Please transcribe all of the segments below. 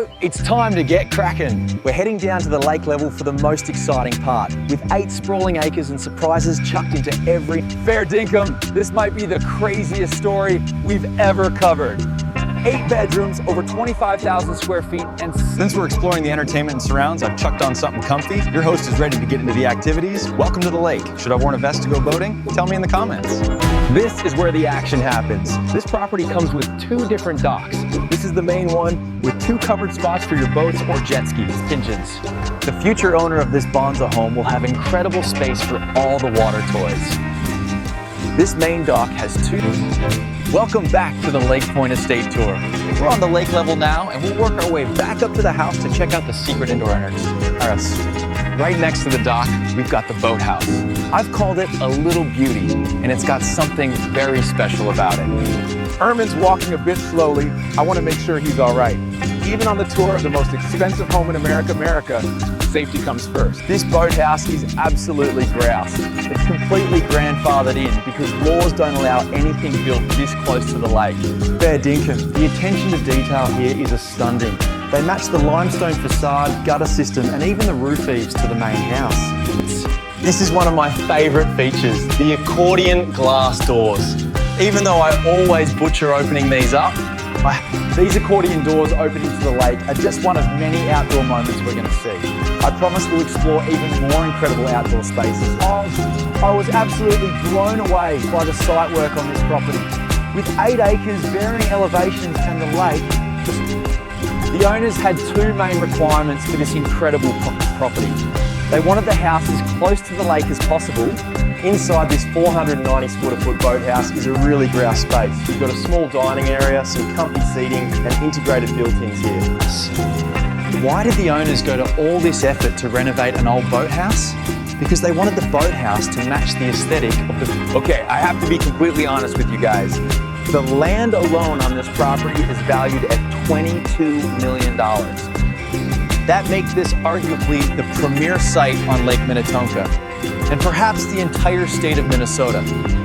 So it's time to get cracking. We're heading down to the lake level for the most exciting part, with 8 sprawling acres and surprises chucked into every fair dinkum. This might be the craziest story we've ever covered. 8 bedrooms, over 25,000 square feet, and since we're exploring the entertainment and surrounds, I've chucked on something comfy. Your host is ready to get into the activities. Welcome to the lake. Should I worn a vest to go boating? Tell me in the comments. This is where the action happens. This property comes with 2 different docks. This is the main one with 2 covered spots for your boats or jet skis, pigeons. The future owner of this Bonza home will have incredible space for all the water toys. This main dock has 2. Welcome back to the Lakefront Estate Tour. We're on the lake level now, and we'll work our way back up to the house to check out the secret indoor entrance. Right next to the dock, we've got the boathouse. I've called it a little beauty, and it's got something very special about it. Ermin's walking a bit slowly. I want to make sure he's all right. Even on the tour of the most expensive home in America, safety comes first. This boathouse is absolutely grouse. It's completely grandfathered in because laws don't allow anything built this close to the lake. Fair dinkum. The attention to detail here is astounding. They match the limestone facade, gutter system, and even the roof eaves to the main house. This is one of my favorite features, the accordion glass doors. Even though I always butcher opening these up, these accordion doors opening to the lake are just one of many outdoor moments we're going to see. I promise we'll explore even more incredible outdoor spaces. I was absolutely blown away by the site work on this property. With 8 acres, varying elevations and the lake, the owners had 2 main requirements for this incredible property. They wanted the house as close to the lake as possible. Inside this 490 square foot boathouse is a really grouse space. You've got a small dining area, some comfy seating, and integrated built-ins here. Why did the owners go to all this effort to renovate an old boathouse? Because they wanted the boathouse to match the aesthetic of the... Okay, I have to be completely honest with you guys. The land alone on this property is valued at $22 million. That makes this arguably the premier site on Lake Minnetonka, and perhaps the entire state of Minnesota.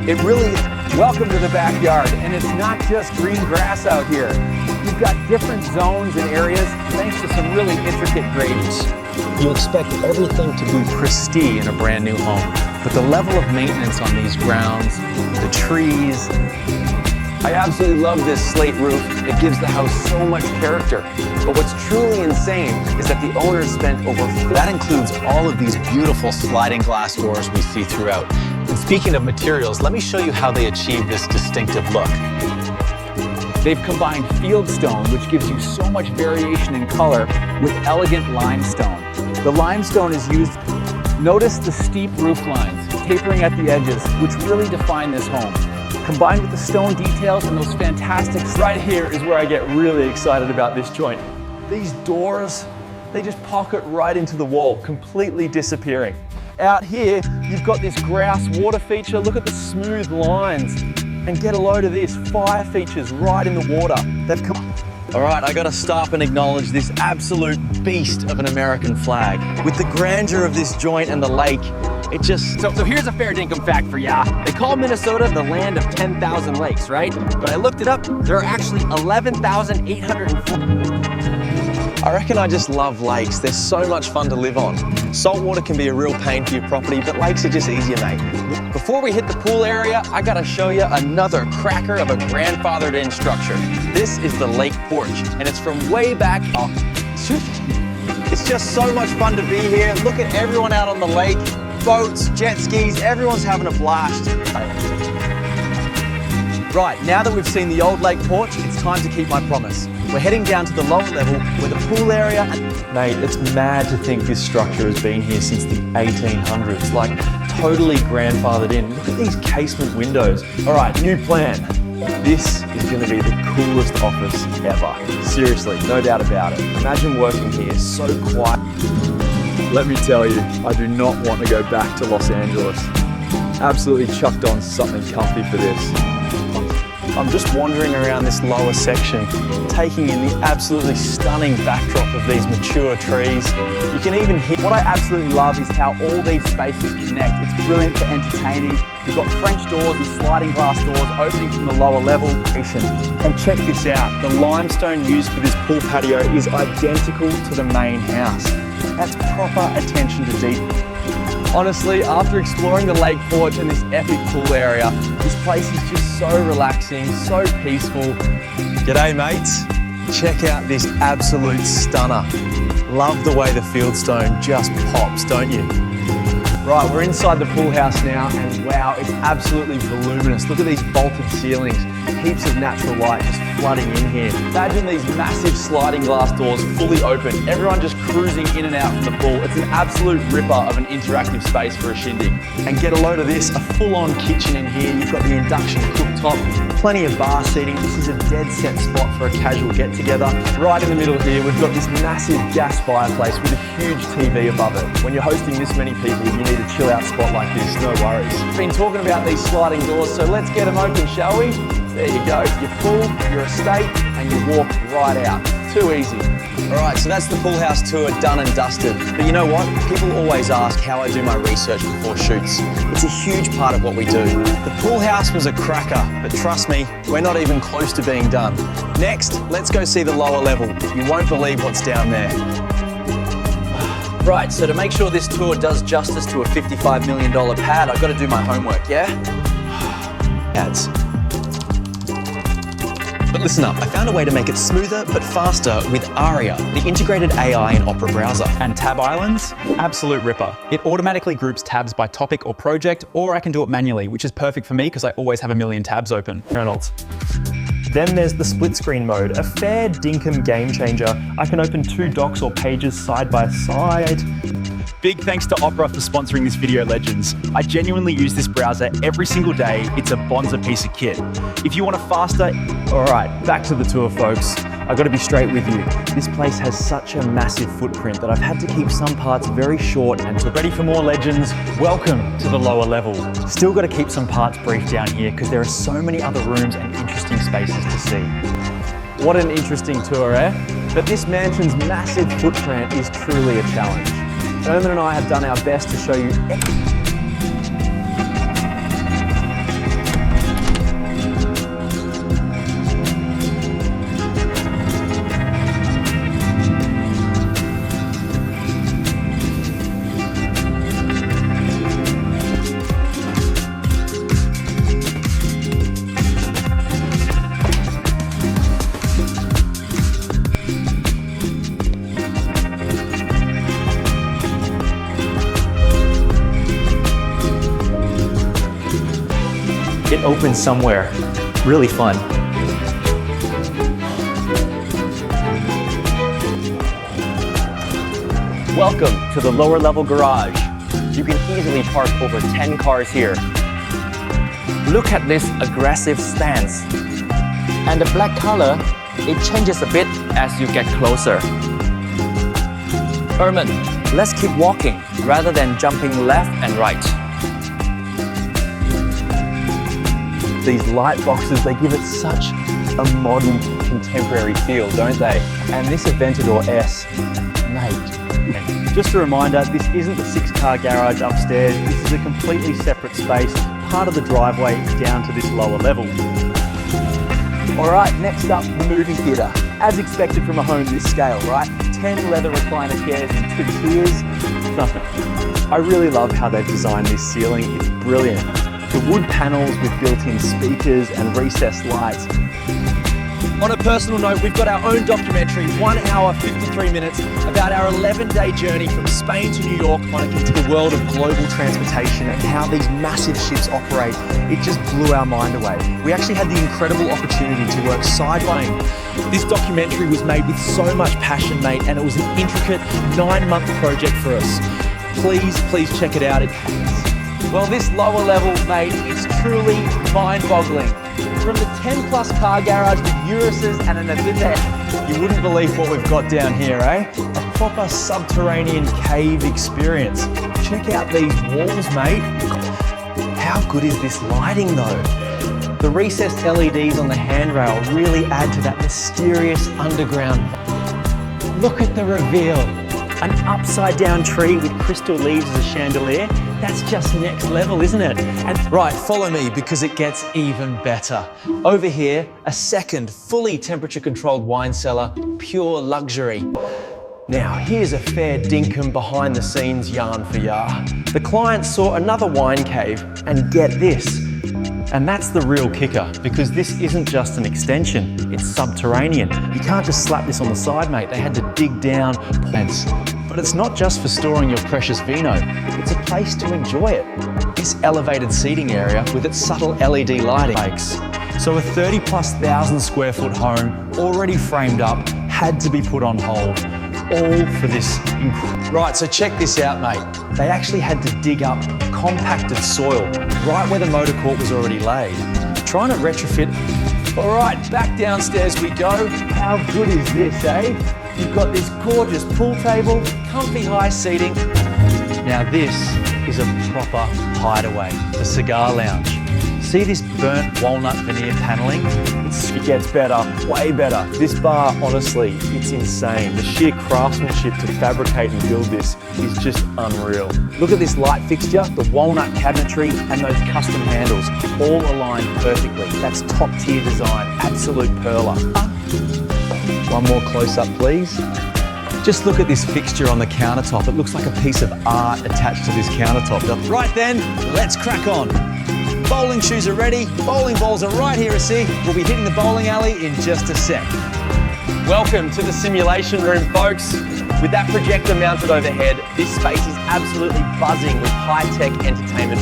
It really is. Welcome to the backyard, and it's not just green grass out here. You've got different zones and areas thanks to some really intricate gradients. You expect everything to be pristine in a brand new home, but the level of maintenance on these grounds, the trees, I absolutely love this slate roof. It gives the house so much character. But what's truly insane is that the owners spent over... That includes all of these beautiful sliding glass doors we see throughout. And speaking of materials, let me show you how they achieve this distinctive look. They've combined field stone, which gives you so much variation in color, with elegant limestone. The limestone is used... Notice the steep roof lines, tapering at the edges, which really define this home. Combined with the stone details and those fantastic... Right here is where I get really excited about this joint. These doors, they just pocket right into the wall, completely disappearing. Out here, you've got this grouse water feature. Look at the smooth lines. And get a load of this, fire features right in the water. They've come... All right, I gotta stop and acknowledge this absolute beast of an American flag. With the grandeur of this joint and the lake, it just... So here's a fair dinkum fact for ya. They call Minnesota the land of 10,000 lakes, right? But I looked it up, there are actually 11,804. I reckon I just love lakes. They're so much fun to live on. Saltwater can be a real pain for your property, but lakes are just easier, mate. Before we hit the pool area, I gotta show you another cracker of a grandfathered in structure. This is the lake porch, and it's from way back... It's just so much fun to be here. Look at everyone out on the lake. Boats, jet skis, everyone's having a blast. Right, now that we've seen the old lake porch, it's time to keep my promise. We're heading down to the lower level where the pool area... Mate, it's mad to think this structure has been here since the 1800s, like totally grandfathered in. Look at these casement windows. All right, new plan. This is gonna be the coolest office ever. Seriously, no doubt about it. Imagine working here so quiet. Let me tell you, I do not want to go back to Los Angeles. Absolutely chucked on something comfy for this. I'm just wandering around this lower section, taking in the absolutely stunning backdrop of these mature trees. You can even hear... What I absolutely love is how all these spaces connect. It's brilliant for entertaining, We've got French doors and sliding glass doors opening from the lower level. And check this out, the limestone used for this pool patio is identical to the main house. That's proper attention to detail. Honestly, after exploring the lake porch and this epic pool area, this place is just so relaxing, so peaceful. G'day mates, check out this absolute stunner. Love the way the fieldstone just pops, don't you? Right, we're inside the pool house now, and wow, it's absolutely voluminous. Look at these vaulted ceilings, heaps of natural light just flooding in here. Imagine these massive sliding glass doors fully open, everyone just cruising in and out from the pool. It's an absolute ripper of an interactive space for a shindig. And get a load of this, a full-on kitchen in here. You've got the induction cooktop, plenty of bar seating. This is a dead set spot for a casual get-together. Right in the middle here, we've got this massive gas fireplace with a huge TV above it. When you're hosting this many people, you need a chill out spot like this, no worries. Been talking about these sliding doors, so let's get them open, shall we? There you go, your pool, your estate, and you walk right out. Too easy. All right, so that's the pool house tour done and dusted. But you know what? People always ask how I do my research before shoots. It's a huge part of what we do. The pool house was a cracker, but trust me, we're not even close to being done. Next, let's go see the lower level. You won't believe what's down there. Right, so to make sure this tour does justice to a $55 million pad, I've got to do my homework, yeah? Ads. But listen up, I found a way to make it smoother but faster with Aria, the integrated AI and Opera browser. And tab islands, absolute ripper. It automatically groups tabs by topic or project, or I can do it manually, which is perfect for me because I always have a million tabs open. Reynolds. Then there's the split screen mode, a fair dinkum game changer. I can open 2 docs or pages side by side. Big thanks to Opera for sponsoring this video, legends. I genuinely use this browser every single day. It's a bonza piece of kit. If you want a faster... All right, back to the tour, folks. I've got to be straight with you. This place has such a massive footprint that I've had to keep some parts very short and ready for more, legends. Welcome to the lower level. Still got to keep some parts brief down here because there are so many other rooms and interesting spaces to see. What an interesting tour, eh? But this mansion's massive footprint is truly a challenge. Erman and I have done our best to show you it opens somewhere really fun. Welcome to the lower level garage. You can easily park over 10 cars here. Look at this aggressive stance. And the black color, it changes a bit as you get closer. Erman, let's keep walking rather than jumping left and right. These light boxes, they give it such a modern, contemporary feel, don't they? And this Aventador S, mate. Just a reminder, this isn't the 6-car garage upstairs. This is a completely separate space, part of the driveway down to this lower level. All right, next up, the movie theater. As expected from a home this scale, right? 10 leather recliner chairs in 2 tiers, nothing. I really love how they've designed this ceiling. It's brilliant. The wood panels with built-in speakers and recessed lights. On a personal note, we've got our own documentary, 1 hour, 53 minutes, about our 11-day journey from Spain to New York into the world of global transportation and how these massive ships operate. It just blew our mind away. We actually had the incredible opportunity to work side by side. This documentary was made with so much passion, mate, and it was an intricate 9-month project for us. Please check it out. Well, this lower level, mate, is truly mind-boggling. From the 10-plus car garage with Uruses and an Aventador. You wouldn't believe what we've got down here, eh? A proper subterranean cave experience. Check out these walls, mate. How good is this lighting, though? The recessed LEDs on the handrail really add to that mysterious underground. Look at the reveal. An upside down tree with crystal leaves as a chandelier. That's just next level, isn't it? And Right, follow me because it gets even better. Over here, a second fully temperature controlled wine cellar, pure luxury. Now, here's a fair dinkum behind the scenes yarn for ya. The client saw another wine cave, and get this. And that's the real kicker, because this isn't just an extension, it's subterranean. You can't just slap this on the side, mate. They had to dig down. But it's not just for storing your precious vino, it's a place to enjoy it. This elevated seating area with its subtle LED lighting makes. So a 30,000+ square foot home, already framed up, had to be put on hold. All for this. Right, so check this out, mate. They actually had to dig up compacted soil right where the motor court was already laid. Trying to retrofit. All right, back downstairs we go. How good is this, eh? You've got this gorgeous pool table, comfy high seating. Now this is a proper hideaway, the cigar lounge. See this burnt walnut veneer paneling? It gets better, way better. This bar, honestly, it's insane. The sheer craftsmanship to fabricate and build this is just unreal. Look at this light fixture, the walnut cabinetry, and those custom handles, all aligned perfectly. That's top tier design, absolute perler. One more close up, please. Just look at this fixture on the countertop. It looks like a piece of art attached to this countertop. Right then, let's crack on. Bowling shoes are ready, bowling balls are right here, we'll be hitting the bowling alley in just a sec. Welcome to the simulation room, folks. With that projector mounted overhead, this space is absolutely buzzing with high-tech entertainment.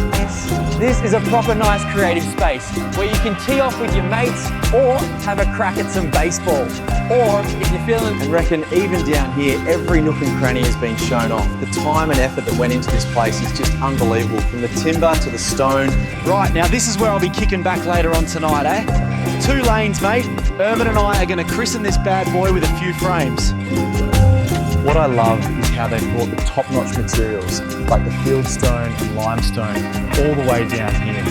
This is a proper nice creative space where you can tee off with your mates or have a crack at some baseball. Or if you're feeling and reckon even down here, every nook and cranny has been shown off. The time and effort that went into this place is just unbelievable, from the timber to the stone. right, now this is where I'll be kicking back later on tonight, eh? 2 lanes, mate. Ermin and I are going to christen this bad boy with a few frames. What I love is how they've brought the top-notch materials, like the fieldstone and limestone, all the way down here.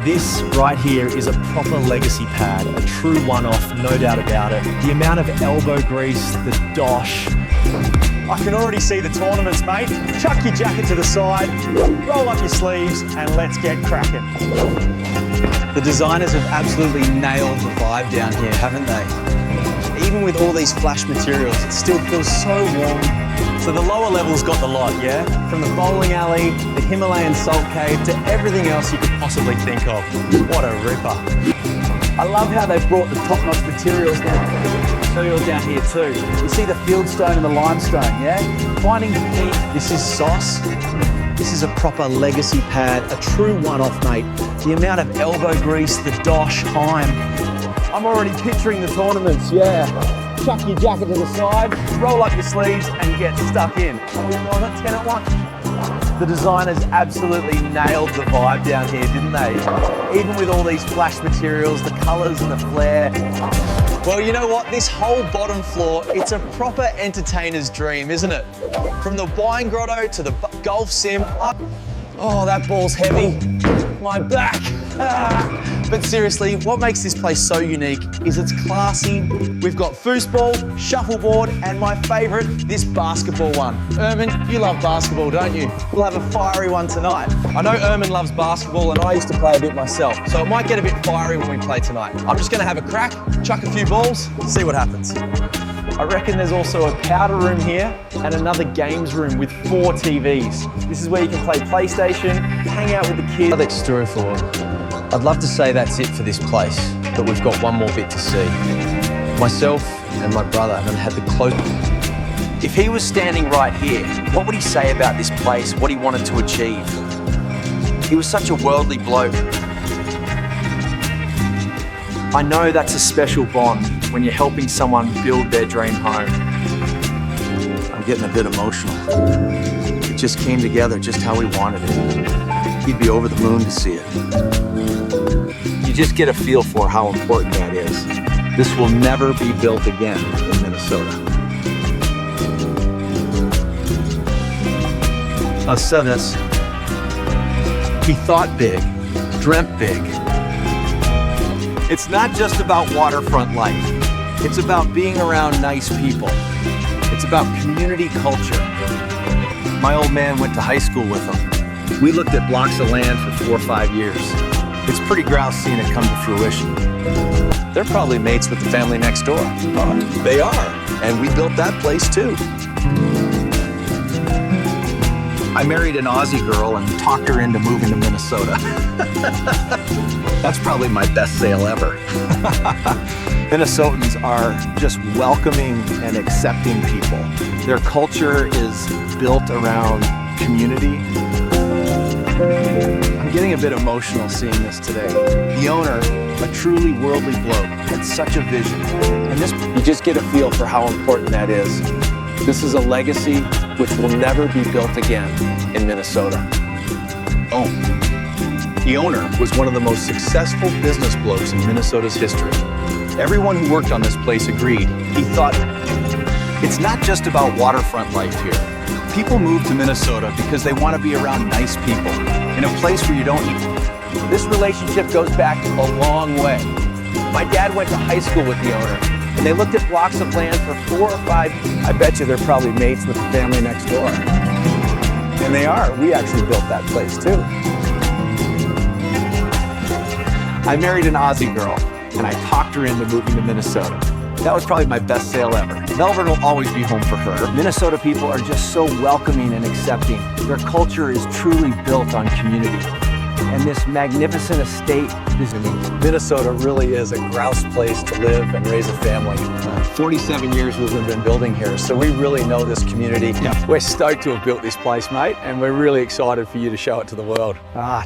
This right here is a proper legacy pad, a true one-off, no doubt about it. The amount of elbow grease, the dosh. I can already see the tournaments, mate. Chuck your jacket to the side, roll up your sleeves, and let's get cracking. The designers have absolutely nailed the vibe down here, haven't they? Even with all these flash materials, it still feels so warm. So the lower level's got the lot, yeah? From the bowling alley, the Himalayan salt cave, to everything else you could possibly think of. What a ripper. I love how they've brought the top-notch materials down here too. You see the fieldstone and the limestone, yeah? Finding the key. This is sauce. This is a proper legacy pad, a true one-off, mate. The amount of elbow grease, the dosh, I'm already picturing the tournaments, yeah. Chuck your jacket to the side, roll up your sleeves, and get stuck in. Are we on it 10 at 1? The designers absolutely nailed the vibe down here, didn't they? Even with all these flash materials, the colours and the flair. Well, you know what? This whole bottom floor, it's a proper entertainer's dream, isn't it? From the wine grotto to the golf sim. Oh, that ball's heavy. My back. But seriously, what makes this place so unique is it's classy. We've got foosball, shuffleboard, and my favourite, this basketball one. Ermin, you love basketball, don't you? We'll have a fiery one tonight. I know Ermin loves basketball, and I used to play a bit myself, so it might get a bit fiery when we play tonight. I'm just going to have a crack, chuck a few balls, see what happens. I reckon there's also a powder room here and another games room with 4 TVs. This is where you can play PlayStation, hang out with the kids. Another story for I'd love to say that's it for this place, but we've got one more bit to see. Myself and my brother haven't had the close. If he was standing right here, what would he say about this place, what he wanted to achieve? He was such a worldly bloke. I know that's a special bond when you're helping someone build their dream home. I'm getting a bit emotional. It just came together just how we wanted it. He'd be over the moon to see it. You just get a feel for how important that is. This will never be built again in Minnesota. I've said this. He thought big, dreamt big. It's not just about waterfront life. It's about being around nice people. It's about community culture. My old man went to high school with them. We looked at blocks of land for 4 or 5 years. It's pretty grouse seeing it come to fruition. They're probably mates with the family next door. They are, and we built that place too. I married an Aussie girl and talked her into moving to Minnesota. That's probably my best sale ever. Minnesotans are just welcoming and accepting people. Their culture is built around community. I'm getting a bit emotional seeing this today. The owner, a truly worldly bloke, had such a vision. And this, you just get a feel for how important that is. This is a legacy which will never be built again in Minnesota. Oh, the owner was one of the most successful business blokes in Minnesota's history. Everyone who worked on this place agreed. He thought, it's not just about waterfront life here. People move to Minnesota because they want to be around nice people, in a place where you don't need. This relationship goes back a long way. My dad went to high school with the owner, and they looked at blocks of land for 4 or 5 years. I bet you they're probably mates with the family next door. And they are. We actually built that place too. I married an Aussie girl, and I talked her into moving to Minnesota. That was probably my best sale ever. Melbourne will always be home for her. Minnesota people are just so welcoming and accepting. Their culture is truly built on community. And this magnificent estate is Minnesota really is a grouse place to live and raise a family. 47 years we've been building here, so we really know this community. Yeah. We're stoked to have built this place, mate, and we're really excited for you to show it to the world.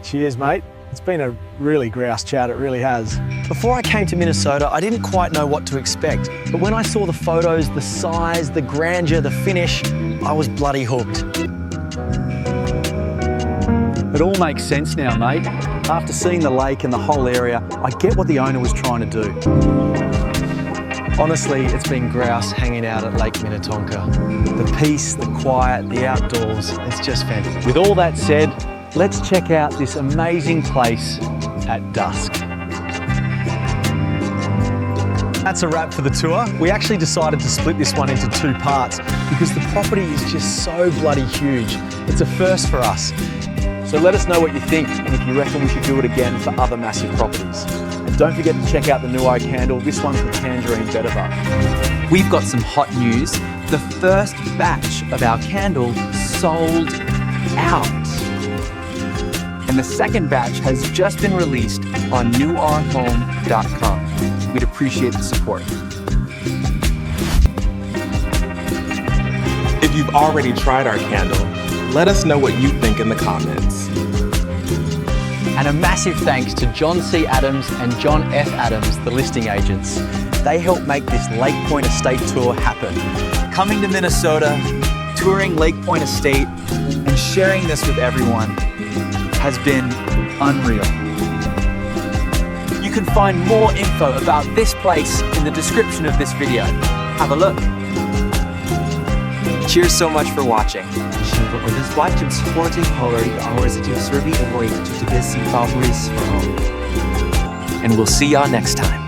Cheers, mate. It's been a really grouse chat, it really has. Before I came to Minnesota, I didn't quite know what to expect. But when I saw the photos, the size, the grandeur, the finish, I was bloody hooked. It all makes sense now, mate. After seeing the lake and the whole area, I get what the owner was trying to do. Honestly, it's been grouse hanging out at Lake Minnetonka. The peace, the quiet, the outdoors, it's just fantastic. With all that said, let's check out this amazing place at dusk. That's a wrap for the tour. We actually decided to split this one into 2 parts because the property is just so bloody huge. It's a first for us. So let us know what you think and if you reckon we should do it again for other massive properties. And don't forget to check out the new eye candle. This one's the Tangerine Bedabug. We've got some hot news. The first batch of our candle sold out. And the second batch has just been released on newourhome.com. We'd appreciate the support. If you've already tried our candle, let us know what you think in the comments. And a massive thanks to John C. Adams and John F. Adams, the listing agents. They helped make this Lake Point Estate tour happen. Coming to Minnesota, touring Lake Point Estate, and sharing this with everyone has been unreal. You can find more info about this place in the description of this video. Have a look. Cheers so much for watching. Wysłać supporting Hillary hours to survey the way to the busy Fabris. And we'll see y'all next time.